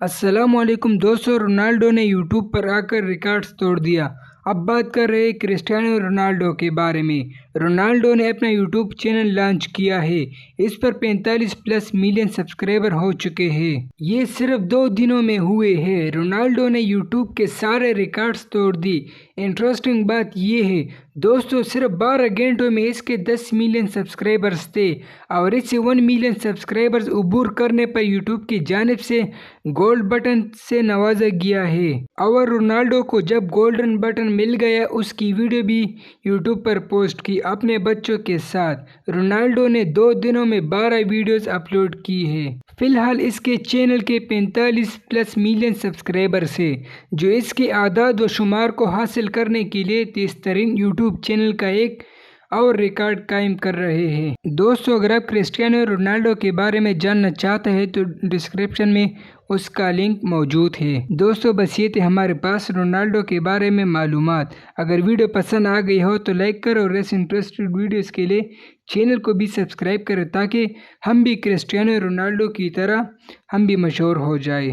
السلام علیکم دوستوں، رونالڈو نے یوٹیوب پر آ کر ریکارڈز توڑ دیا۔ اب بات کر رہے کرسٹیانو رونالڈو کے بارے میں۔ رونالڈو نے اپنا یوٹیوب چینل لانچ کیا ہے۔ اس پر 45+ ملین سبسکرائبر ہو چکے ہیں۔ یہ صرف 2 دنوں میں ہوئے ہیں۔ رونالڈو نے یوٹیوب کے سارے ریکارڈز توڑ دی۔ انٹرسٹنگ بات یہ ہے دوستو، صرف 12 گھنٹوں میں اس کے 10 ملین سبسکرائبرز تھے اور اسے 1 ملین سبسکرائبرز عبور کرنے پر یوٹیوب کی جانب سے گولڈ بٹن سے نوازا گیا ہے۔ اور رونالڈو کو جب گولڈن بٹن مل گیا، اس کی ویڈیو بھی یوٹیوب پر پوسٹ کی اپنے بچوں کے ساتھ۔ رونالڈو نے 2 دنوں میں 12 ویڈیوز اپلوڈ کی ہیں۔ فی الحال اس کے چینل کے 45+ ملین سبسکرائبرز ہیں، جو اس کے اعداد و شمار کو حاصل کرنے کے لیے تیز ترین یوٹیوب چینل کا ایک اور ریکارڈ قائم کر رہے ہیں۔ دوستو، اگر آپ کرسٹیانو رونالڈو کے بارے میں جاننا چاہتے ہیں تو ڈسکرپشن میں اس کا لنک موجود ہے۔ دوستو، بس یہ تھے ہمارے پاس رونالڈو کے بارے میں معلومات۔ اگر ویڈیو پسند آ گئی ہو تو لائک کرو اور ایسے انٹرسٹڈ ویڈیوز کے لیے چینل کو بھی سبسکرائب کریں، تاکہ ہم بھی کرسٹیانو رونالڈو کی طرح ہم بھی مشہور ہو جائیں۔